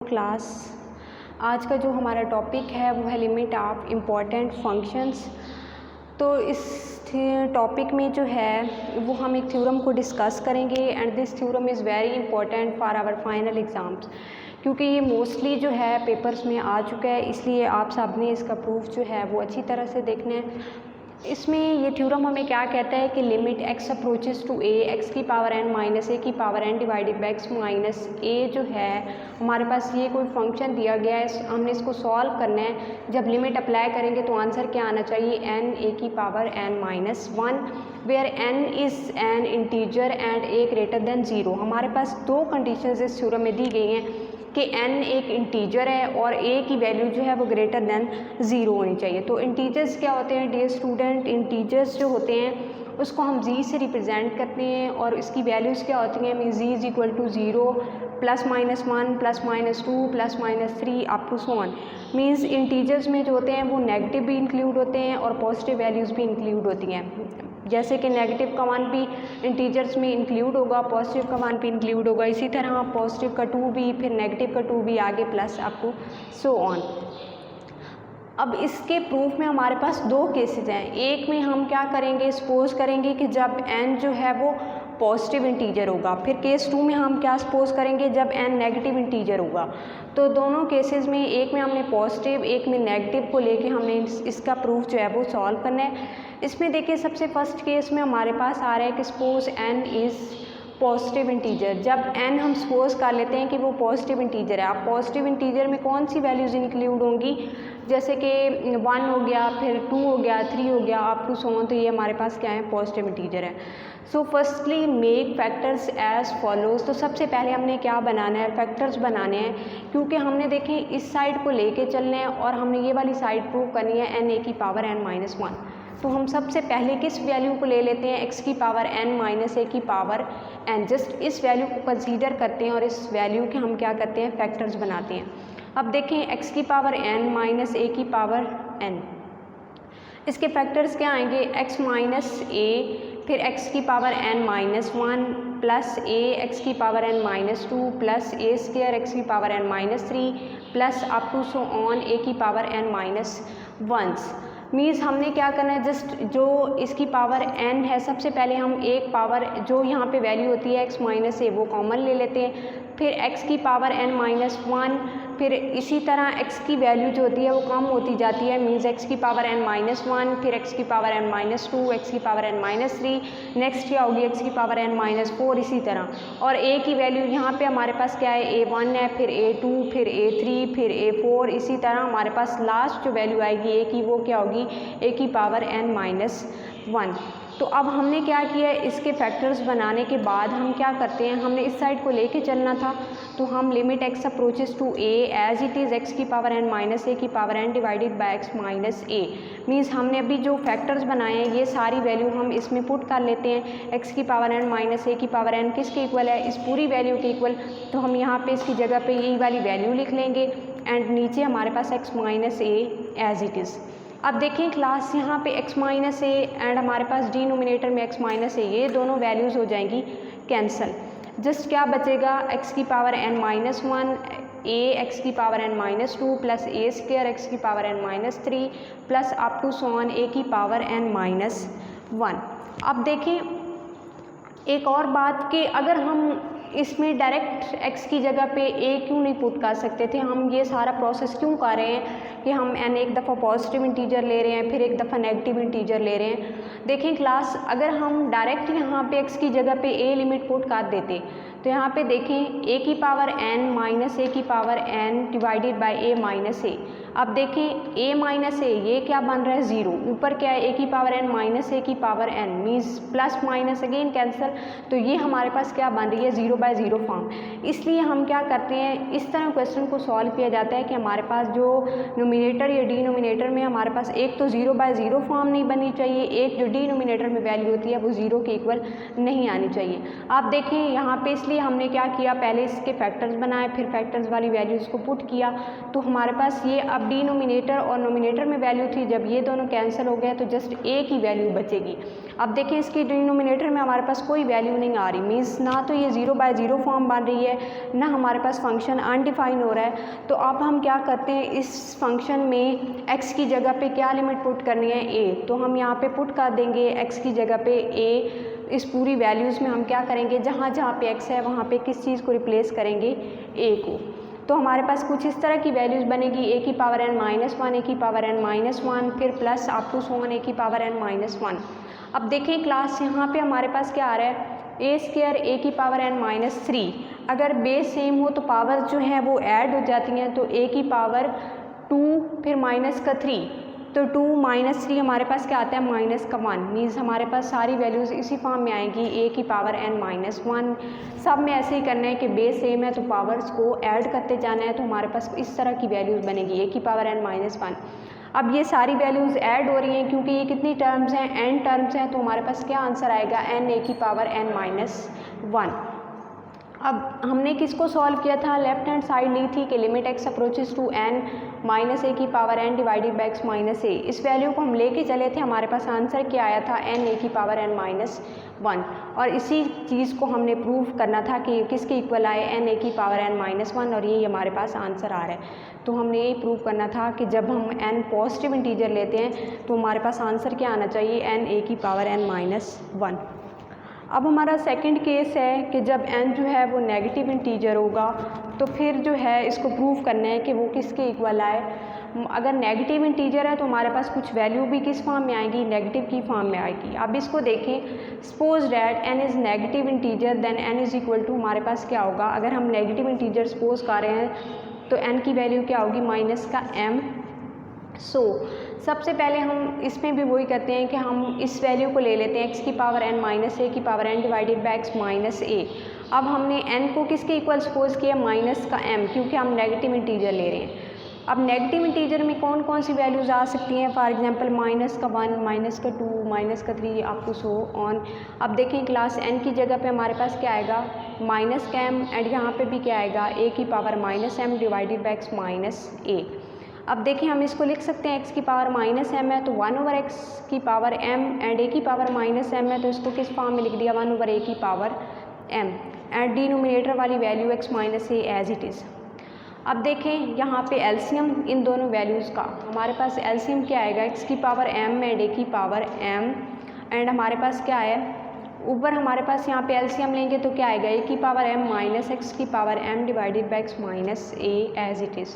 Class आज का जो हमारा टॉपिक है वो है लिमिट ऑफ इम्पॉर्टेंट फंक्शंस। तो इस टॉपिक में जो है वो हम एक थ्योरम को डिस्कस करेंगे and this theorem is very important for our final exams, क्योंकि ये मोस्टली जो है पेपर्स में आ चुका है, इसलिए आप सब ने इसका प्रूफ जो है वो अच्छी तरह से देखना है। इसमें ये थ्योरम हमें क्या कहता है कि limit x approaches to a x की पावर n माइनस a की power n divided by x minus a जो है हमारे पास ये कोई फंक्शन दिया गया है, हमने इसको सॉल्व करना है। जब लिमिट अप्लाई करेंगे तो आंसर क्या आना चाहिए, n a की power n minus 1 where n is an integer and a greater than 0। हमारे पास दो कंडीशंस इस थ्योरम में दी गई हैं कि n एक इंटीजर है और a की वैल्यू जो है वो ग्रेटर देन 0 होनी चाहिए। तो इंटीजर्स क्या होते हैं डियर स्टूडेंट, इंटीजर्स जो होते हैं उसको हम z से रिप्रेजेंट करते हैं और इसकी वैल्यूज़ क्या होती हैं, mean z is equal to 0 plus minus 1 plus minus 2 plus minus 3 up to so on. Means integers में जो होते हैं वो नेगेटिव भी इंक्लूड होते हैं और पॉजिटिव वैल्यूज़ भी इंक्लूड होती हैं। जैसे कि नेगेटिव का वन भी इंटीजर्स में इंक्लूड होगा, पॉजिटिव का वन भी इंक्लूड होगा, इसी तरह पॉजिटिव का 2 भी, फिर नेगेटिव का 2 भी, आगे plus up to so on. अब इसके प्रूफ में हमारे पास दो केसेस हैं। एक में हम क्या करेंगे, सपोज करेंगे कि जब n जो है वो पॉजिटिव इंटीजर होगा, फिर केस 2 में हम क्या सपोज करेंगे जब n नेगेटिव इंटीजर होगा। तो दोनों केसेस में एक में हमने पॉजिटिव एक में नेगेटिव को लेके हमने इसका प्रूफ जो है वो सॉल्व करना है। इसमें देखिए सबसे फर्स्ट केस में हमारे पास आ रहा है कि suppose n is positive integer. जब n हम सपोज कर लेते हैं कि वो पॉजिटिव इंटीजर है, अब पॉजिटिव इंटीजर में कौन सी वैल्यूज़ इंक्लूड होंगी, जैसे कि 1 हो गया, फिर 2 हो गया, 3 हो गया, अप टू सो ऑन। तो ये हमारे पास क्या है, पॉजिटिव इंटीजर है। So firstly make factors as follows. तो सबसे पहले हमने क्या बनाना है, फैक्टर्स बनाने हैं, क्योंकि हमने देखें इस साइड को लेके चलना है और हमने ये वाली साइड प्रूव करनी है n a की पावर n माइनस 1। तो हम सबसे पहले किस वैल्यू को ले लेते हैं, x की पावर n माइनस a की पावर n, जस्ट इस वैल्यू को कंसीडर करते हैं और इस वैल्यू के हम क्या करते हैं, फैक्टर्स बनाते हैं। अब देखें x की पावर n माइनस a की पावर n, इसके फैक्टर्स क्या आएंगे, x माइनस a, फिर x की power n minus 1 plus a x की power n minus 2 plus a square x की power n minus 3 plus up to so on a की power n minus 1। Means हमने क्या करना है, जस्ट जो इसकी पावर n है सबसे पहले हम एक पावर जो यहाँ पे वैल्यू होती है x माइनस a वो कॉमन ले लेते हैं, फिर x की पावर n माइनस 1, फिर इसी तरह x की वैल्यू जो होती है वो कम होती जाती है, मीन्स x की पावर n माइनस 1, फिर x की पावर n माइनस 2, x की पावर n माइनस 3, नेक्स्ट क्या होगी x की पावर n माइनस 4, इसी तरह। और a की वैल्यू यहाँ पे हमारे पास क्या है, a1 है, फिर a2, फिर a3, फिर a4, इसी तरह हमारे पास लास्ट जो वैल्यू आएगी a की वो क्या होगी, a की पावर n माइनस 1। तो अब हमने क्या किया, इसके फैक्टर्स बनाने के बाद हम क्या करते हैं, हमने इस साइड को लेके चलना था, तो हम limit x approaches to a as it is x की पावर n माइनस a की power n divided by x minus a। Means हमने अभी जो फैक्टर्स बनाए हैं ये सारी वैल्यू हम इसमें पुट कर लेते हैं। x की पावर n माइनस a की पावर n किसके इक्वल है, इस पूरी वैल्यू के इक्वल, तो हम यहाँ पे इसकी जगह पे यही वाली वैल्यू लिख लेंगे एंड नीचे हमारे पास x minus a as it is. अब देखें क्लास, यहाँ पे x माइनस a एंड हमारे पास डिनोमिनेटर में x माइनस a, ये दोनों वैल्यूज़ हो जाएंगी कैंसिल। जस्ट क्या बचेगा, x की power n minus 1, a x की power n minus 2 plus a square x की power n minus 3 plus up to so on a की पावर n माइनस 1। अब देखें एक और बात कि अगर हम इसमें डायरेक्ट x की जगह पे a क्यों नहीं पुट कर सकते थे, हम ये सारा प्रोसेस क्यों कर रहे हैं कि हम n एक दफ़ा पॉजिटिव इंटीजर ले रहे हैं फिर एक दफ़ा नेगेटिव इंटीजर ले रहे हैं। देखें क्लास, अगर हम डायरेक्ट यहाँ पे x की जगह पे a लिमिट पुट कर देते तो यहाँ पे देखें a की पावर n माइनस a की power n divided bye a minus a। अब देखें a माइनस a ये क्या बन रहा है, 0, ऊपर क्या है a की पावर n माइनस a की power n, means plus minus again cancel, तो ये हमारे पास क्या बन रही है, 0 बाय 0 फॉर्म। इसलिए हम क्या करते हैं, इस तरह क्वेश्चन को सॉल्व किया जाता है कि हमारे पास जो नोमिनेटर या डिनोमिनेटर में हमारे पास एक तो 0 बाय 0 फॉर्म नहीं बननी चाहिए, एक जो डिनोमिनेटर में वैल्यू होती है वो 0 के इक्वल नहीं आनी चाहिए। आप देखें यहाँ पे इसलिए इसलिए हमने क्या किया, पहले इसके फैक्टर्स बनाए, फिर फैक्टर्स वाली वैल्यूज़ को पुट किया, तो हमारे पास ये अब डिनोमिनेटर और नोमिनेटर में वैल्यू थी, जब ये दोनों कैंसिल हो गए तो जस्ट एक ही वैल्यू बचेगी। अब देखिए इसकी डिनोमिनेटर में हमारे पास कोई वैल्यू नहीं आ रही, मीन्स ना तो ये 0/0 फॉर्म बन रही है, ना हमारे पास फंक्शन अनडिफाइन हो रहा है। तो अब हम क्या करते हैं, इस फंक्शन में x की जगह पे क्या लिमिट पुट करनी है, a, तो हम यहाँ पे पुट कर देंगे x की जगह पे a। इस पूरी वैल्यूज़ में हम क्या करेंगे, जहाँ जहाँ पे x है वहाँ पे किस चीज़ को रिप्लेस करेंगे, a को। तो हमारे पास कुछ इस तरह की वैल्यूज़ बनेगी, a की पावर n माइनस 1, a की पावर n माइनस 1, फिर plus up to so on a की पावर n माइनस 1। अब देखें क्लास, यहाँ पे हमारे पास क्या आ रहा है, a² a की पावर n माइनस 3। अगर बेस सेम हो तो पावर जो है वो ऐड हो जाती हैं, तो a की पावर 2 फिर माइनस का 3, तो 2 माइनस 3 हमारे पास क्या आता है, माइनस का 1। मीन्स हमारे पास सारी वैल्यूज़ इसी फॉर्म में आएंगी, a की पावर n माइनस 1। सब में ऐसे ही करना है कि बेस सेम है तो पावर्स को ऐड करते जाना है, तो हमारे पास इस तरह की वैल्यूज़ बनेगी, a की पावर n माइनस 1। अब ये सारी वैल्यूज़ ऐड हो रही हैं, क्योंकि ये कितनी टर्म्स हैं, n टर्म्स हैं, तो हमारे पास क्या आंसर आएगा, n a की पावर n माइनस 1। अब हमने किसको सॉल्व किया था, लेफ्ट हैंड साइड ली थी कि limit x approaches to n minus a की power n divided by x minus a। इस वैल्यू को हम लेके चले थे, हमारे पास आंसर क्या आया था, n a की पावर n माइनस 1। और इसी चीज़ को हमने प्रूव करना था कि किसके इक्वल आए, n a की पावर n माइनस 1, और ये हमारे पास आंसर आ रहा है। तो हमने ये प्रूव करना था कि जब हम n पॉजिटिव इंटीजर लेते हैं तो हमारे पास आंसर क्या आना चाहिए, n a की पावर n माइनस 1। अब हमारा सेकंड केस है कि जब n जो है वो नेगेटिव इंटीजर होगा, तो फिर जो है इसको प्रूव करना है कि वो किसके इक्वल आए। अगर नेगेटिव इंटीजर है तो हमारे पास कुछ वैल्यू भी किस फॉर्म में आएगी, नेगेटिव की फॉर्म में आएगी। अब इसको देखें, suppose that n is negative integer then n is equal to, हमारे पास क्या होगा, अगर हम नेगेटिव इंटीजर सपोज कर रहे हैं तो n की वैल्यू क्या होगी, माइनस का m। सबसे पहले हम इसमें भी वही करते हैं कि हम इस वैल्यू को ले लेते हैं, x की पावर n माइनस a की power n divided by x minus a। अब हमने n को किसके इक्वल सपोज किया, माइनस का m, क्योंकि हम नेगेटिव इंटीजर ले रहे हैं। अब नेगेटिव इंटीजर में कौन कौन सी वैल्यूज़ आ सकती हैं, फॉर एग्जांपल माइनस का 1, माइनस का 2, माइनस का 3, अप टू सो ऑन। अब देखें क्लास n की जगह पे हमारे पास क्या आएगा, माइनस का m, एंड यहाँ पे भी क्या आएगा, a की power minus m divided by x minus a। अब देखिए हम इसको लिख सकते हैं, x की पावर माइनस m है तो 1/x की पावर m, एंड a की पावर माइनस m है तो इसको किस फॉर्म में लिख दिया, 1/a की पावर m, एंड डिनोमिनेटर वाली value x minus a as it is. अब देखें यहाँ पे एलसीएम इन दोनों वैल्यूज़ का, हमारे पास एलसीएम क्या आएगा, x की पावर m एंड a की पावर m, एंड हमारे पास क्या है, ऊपर हमारे पास यहाँ पे एलसीएम लेंगे तो क्या आएगा, a की पावर m माइनस x की power m divided by x minus a as it is.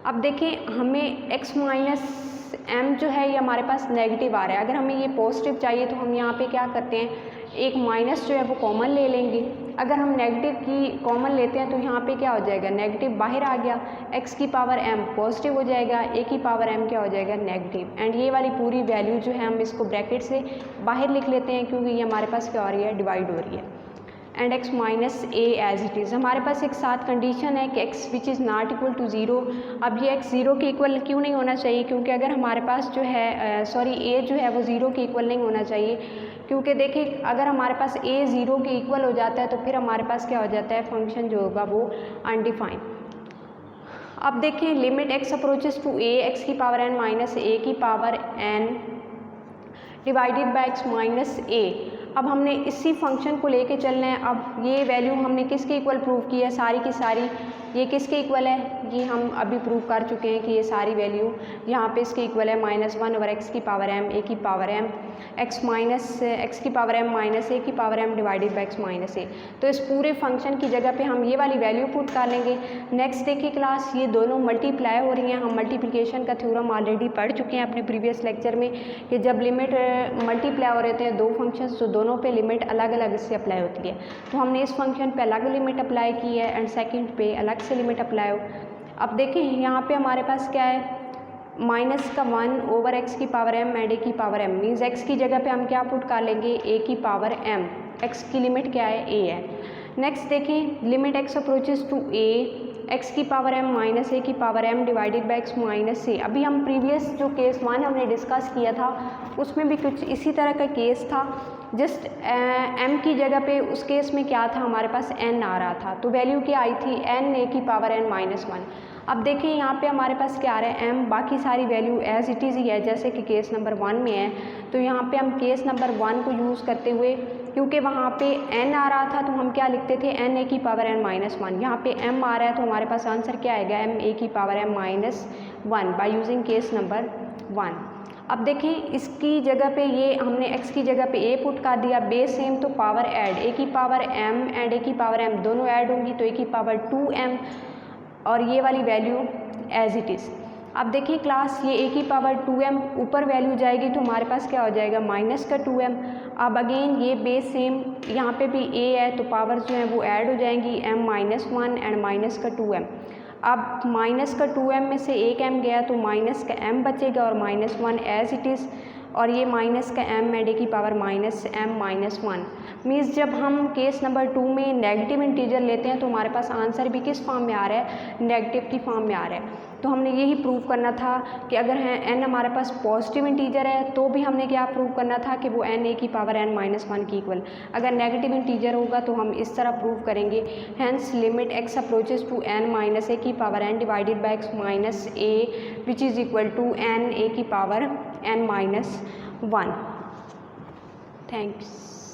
अब देखें हमें x माइनस m जो है ये हमारे पास नेगेटिव आ रहा है, अगर हमें ये पॉजिटिव चाहिए तो हम यहाँ पे क्या करते हैं, एक माइनस जो है वो कॉमन ले लेंगे। अगर हम नेगेटिव की कॉमन लेते हैं तो यहाँ पे क्या हो जाएगा, नेगेटिव बाहर आ गया, x की पावर m पॉजिटिव हो जाएगा, a की पावर m क्या हो जाएगा, नेगेटिव। एंड ये वाली पूरी वैल्यू जो है हम इसको ब्रैकेट से बाहर लिख लेते हैं, क्योंकि ये हमारे पास क्या हो रही है, डिवाइड हो रही है, and x minus a as it is. हमारे पास एक साथ कंडीशन है कि x which is not equal to 0। अब ये x 0 के इक्वल क्यों नहीं होना चाहिए, क्योंकि अगर हमारे पास जो है a जो है वो 0 के इक्वल नहीं होना चाहिए, क्योंकि देखिए अगर हमारे पास a 0 के इक्वल हो जाता है तो फिर हमारे पास क्या हो जाता है, फंक्शन जो होगा वो अनडिफाइन। अब देखें limit x approaches to a, x की पावर n माइनस a की power n divided by x minus a। अब हमने इसी फंक्शन को लेके चलना है। अब ये वैल्यू हमने किसके इक्वल प्रूव की है, सारी की सारी ये किसके इक्वल है, ये हम अभी प्रूव कर चुके हैं कि ये सारी वैल्यू यहाँ पे इसके इक्वल है, -1/x की पावर m, a की पावर m, x की पावर m माइनस a की power m divided by x minus a। तो इस पूरे फंक्शन की जगह पे हम ये वाली वैल्यू पुट कर लेंगे। नेक्स्ट देखिए क्लास, ये दोनों मल्टीप्लाई हो रही हैं। हम मल्टीप्लिकेशन का थ्योरम ऑलरेडी पढ़ चुके हैं अपने प्रीवियस लेक्चर में कि जब लिमिट मल्टीप्लाई हो रहे थे दो फंक्शंस तो दोनों पे लिमिट अलग अलग इससे अप्लाई होती है। तो हमने इस फंक्शन पे अलग लिमिट अप्लाई की है एंड सेकंड पे अलग से लिमिट अप्लाई हो। अब देखें यहाँ पे हमारे पास क्या है, -1/x की पावर m एंड a की पावर m, मीन्स x की जगह पे हम क्या पुट कर लेंगे, a की पावर m। x की लिमिट क्या है, a है। नेक्स्ट देखें limit x approaches to a, x की पावर m माइनस a की power m divided by x minus a। अभी हम प्रीवियस जो केस 1 हमने डिस्कस किया था उसमें भी कुछ इसी तरह का केस था जस्ट m की जगह पे उस केस में क्या था, हमारे पास n आ रहा था, तो वैल्यू क्या आई थी n a की पावर n माइनस 1। अब देखिए यहाँ पे हमारे पास क्या आ रहा है m, बाकी सारी वैल्यू एज इट इज़ ही है जैसे कि केस नंबर 1 में है। तो यहाँ पे हम केस नंबर 1 को यूज़ करते हुए, क्योंकि वहाँ पे n आ रहा था तो हम क्या लिखते थे n a की पावर n माइनस 1। यहाँ पे m आ रहा है तो हमारे पास आंसर क्या आएगा m a की power m minus 1 by using case number 1। अब देखें इसकी जगह पे ये हमने x की जगह पे a पुट कर दिया, बेस सेम तो पावर ऐड a की पावर m एंड a की पावर m दोनों ऐड होंगी तो a की पावर 2m और ये वाली वैल्यू एज इट इज़। अब देखिए क्लास ये a की पावर 2m ऊपर वैल्यू जाएगी तो हमारे पास क्या हो जाएगा माइनस का 2m। अब अगेन ये बेस सेम, यहाँ पे भी a है तो पावर जो है वो ऐड हो जाएंगी m माइनस 1 एंड माइनस का 2m। अब माइनस का 2m में से एक m गया तो माइनस का m बचेगा और माइनस 1 एज इट इज़, और ये माइनस का m एड की power minus m minus 1। Means जब हम केस नंबर 2 में नेगेटिव इंटीजर लेते हैं तो हमारे पास आंसर भी किस फॉर्म में आ रहा है, नेगेटिव की फॉर्म में आ रहा है। तो हमने यही प्रूव करना था कि अगर है n हमारे पास पॉजिटिव इंटीजर है तो भी हमने क्या प्रूव करना था कि वो n a की पावर n माइनस 1 की इक्वल। अगर नेगेटिव इंटीजर होगा तो हम इस तरह प्रूव करेंगे, hence limit x approaches to n minus a की power n divided by x minus a which is equal to n a की पावर n माइनस 1। थैंक्स।